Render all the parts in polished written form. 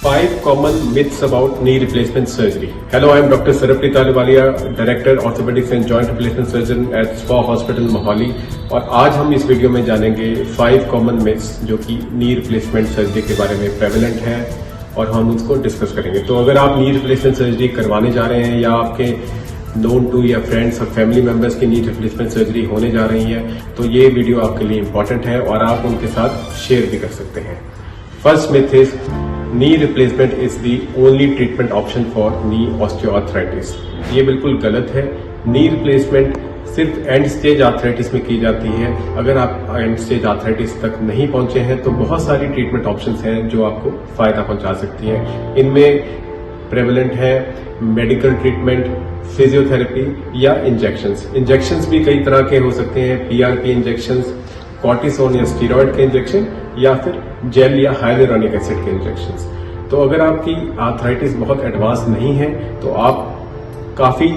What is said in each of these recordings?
5 common myths about knee replacement surgery. Hello, I am Dr. Sarabpreet Ahluwalia, Director Orthopedics and Joint Replacement Surgeon at SPA Hospital Mohali. और आज हम इस video में जानेंगे 5 common myths जो कि knee replacement surgery के बारे में प्रेवलेंट है और हम उसको डिस्कस करेंगे। तो अगर आप नी रिप्लेसमेंट सर्जरी करवाने जा रहे हैं या आपके नोन टू या फ्रेंड्स और फैमिली मेंबर्स की नी रिप्लेसमेंट सर्जरी होने जा रही है तो ये वीडियो आपके लिए इंपॉर्टेंट है और आप उनके साथ शेयर भी कर सकते हैं। First myth is knee replacement is the only treatment option for knee osteoarthritis। ये बिल्कुल गलत है। नी रिप्लेसमेंट सिर्फ एंड स्टेज आर्थराइटिस में की जाती है। अगर आप एंड स्टेज आर्थराइटिस तक नहीं पहुंचे हैं तो बहुत सारी ट्रीटमेंट ऑप्शंस हैं जो आपको फायदा पहुंचा सकती हैं। इनमें प्रेवलेंट है मेडिकल ट्रीटमेंट, फिजियोथेरेपी या इंजेक्शंस भी कई तरह के हो सकते हैं। PRP इंजेक्शंस, कॉर्टिसोन या स्टीरॉयड के इंजेक्शन या फिर जेल या हाइलुरोनिक एसिड के इंजेक्शंस। तो अगर आपकी आर्थराइटिस बहुत एडवांस नहीं है तो आप काफी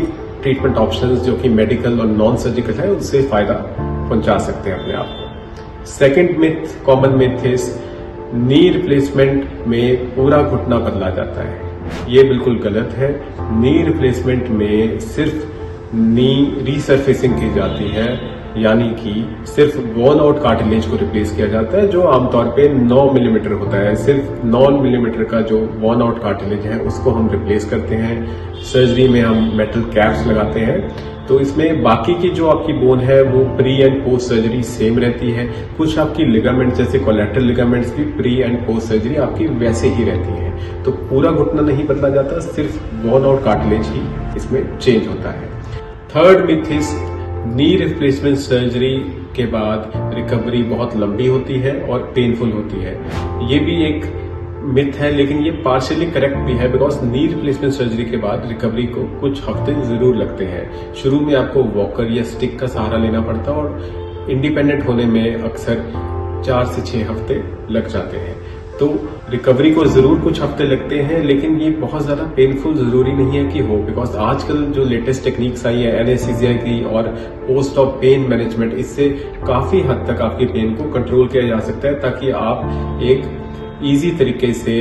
ट्रीटमेंट ऑप्शंस जो कि मेडिकल और नॉन सर्जिकल है उससे फायदा पहुंचा सकते हैं अपने आप को। Second myth, common myth is knee replacement में पूरा घुटना बदला जाता है। ये बिल्कुल गलत है। नी रिप्लेसमेंट में सिर्फ नी रीसर्फेसिंग की जाती है, यानी कि सिर्फ वॉर्न आउट कार्टिलेज को रिप्लेस किया जाता है जो आमतौर पे 9 मिलीमीटर होता है। सिर्फ 9 मिलीमीटर का जो वॉर्न आउट कार्टिलेज है उसको हम रिप्लेस करते हैं। सर्जरी में हम मेटल कैप्स लगाते हैं। तो इसमें बाकी की जो आपकी बोन है वो pre and post surgery same रहती है। कुछ आपकी लिगामेंट जैसे कोलैटरल लिगामेंट्स भी प्री एंड पोस्ट सर्जरी आपकी वैसे ही रहती है। तो पूरा घुटना नहीं बदला जाता, सिर्फ वॉर्न आउट कार्टिलेज ही इसमें चेंज होता है। Third myth is knee replacement surgery के बाद रिकवरी बहुत लंबी होती है और पेनफुल होती है। ये भी एक मिथ है लेकिन ये पार्शियली करेक्ट भी है बिकॉज नी रिप्लेसमेंट सर्जरी के बाद रिकवरी को कुछ हफ्ते जरूर लगते हैं। शुरू में आपको वॉकर या स्टिक का सहारा लेना पड़ता है और इंडिपेंडेंट होने में अक्सर 4 से 6 हफ्ते लग जाते हैं। तो रिकवरी को जरूर कुछ हफ्ते लगते हैं लेकिन ये बहुत ज्यादा पेनफुल जरूरी नहीं है कि हो, बिकॉज आजकल जो लेटेस्ट टेक्निक्स आई है एनेस्थीसिया की और पोस्ट ऑफ पेन मैनेजमेंट, इससे काफी हद तक आपकी पेन को कंट्रोल किया जा सकता है ताकि आप एक इजी तरीके से,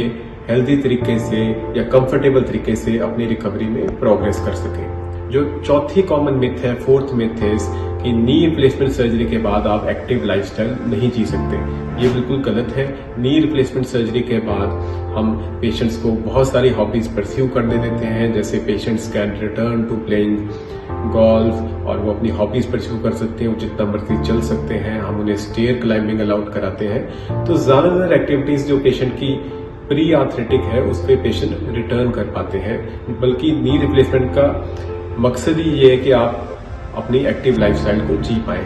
हेल्दी तरीके से या कंफर्टेबल तरीके से अपनी रिकवरी में प्रोग्रेस कर सकें। जो चौथी कॉमन मिथ है, फोर्थ मिथ है कि नी रिप्लेसमेंट सर्जरी के बाद आप एक्टिव लाइफस्टाइल नहीं जी सकते। ये बिल्कुल गलत है। नी रिप्लेसमेंट सर्जरी के बाद हम पेशेंट्स को बहुत सारी हॉबीज परस्यू करने देते हैं, जैसे patients can return to playing golf और वो अपनी हॉबीज परस्यू कर सकते हैं, वो जितना मर्जी चल सकते हैं। हम उन्हें स्टेयर क्लाइंबिंग अलाउड कराते हैं। तो ज्यादातर एक्टिविटीज जो पेशेंट की प्री आर्थरेटिक है उस पर पेशेंट रिटर्न कर पाते हैं। बल्कि नी रिप्लेसमेंट का मकसद ही ये है कि आप अपनी एक्टिव लाइफस्टाइल को जी पाएं।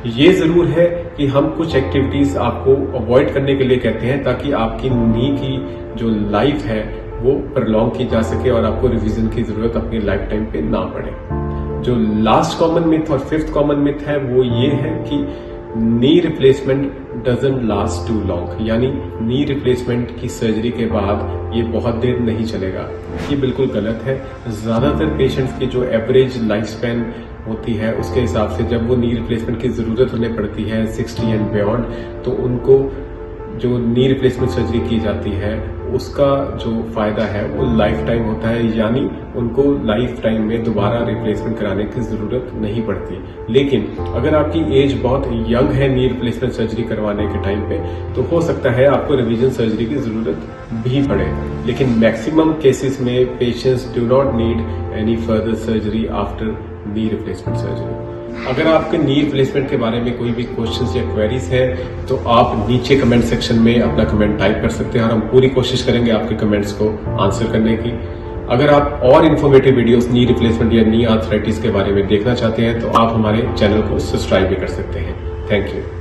ये जरूर है कि हम कुछ एक्टिविटीज आपको अवॉइड करने के लिए कहते हैं ताकि आपकी नी की जो लाइफ है वो प्रलॉन्ग की जा सके और आपको रिवीजन की जरूरत अपनी लाइफ टाइम पे ना पड़े। जो लास्ट कॉमन मिथ और फिफ्थ कॉमन मिथ है वो ये है कि knee replacement doesn't last too long, यानी नी रिप्लेसमेंट की सर्जरी के बाद ये बहुत देर नहीं चलेगा। ये बिल्कुल गलत है। ज्यादातर पेशेंट्स की जो एवरेज लाइफ स्पैन होती है उसके हिसाब से जब वो नी रिप्लेसमेंट की जरूरत उन्हें पड़ती है 60 एंड बियॉन्ड, तो उनको जो नी रिप्लेसमेंट सर्जरी की जाती है उसका जो फायदा है वो लाइफ टाइम होता है, यानी उनको लाइफ टाइम में दोबारा रिप्लेसमेंट कराने की जरूरत नहीं पड़ती। लेकिन अगर आपकी एज बहुत यंग है नी रिप्लेसमेंट सर्जरी करवाने के टाइम पे तो हो सकता है आपको रिवीजन सर्जरी की जरूरत भी पड़े। लेकिन मैक्सिमम केसेस में patients do not need any further surgery after knee replacement surgery. अगर आपके नी रिप्लेसमेंट के बारे में कोई भी क्वेश्चंस या क्वेरीज है तो आप नीचे कमेंट सेक्शन में अपना कमेंट टाइप कर सकते हैं और हम पूरी कोशिश करेंगे आपके कमेंट्स को आंसर करने की। अगर आप और इन्फॉर्मेटिव वीडियोस नी रिप्लेसमेंट या नी आर्थराइटिस के बारे में देखना चाहते हैं तो आप हमारे चैनल को सब्सक्राइब भी कर सकते हैं। Thank you.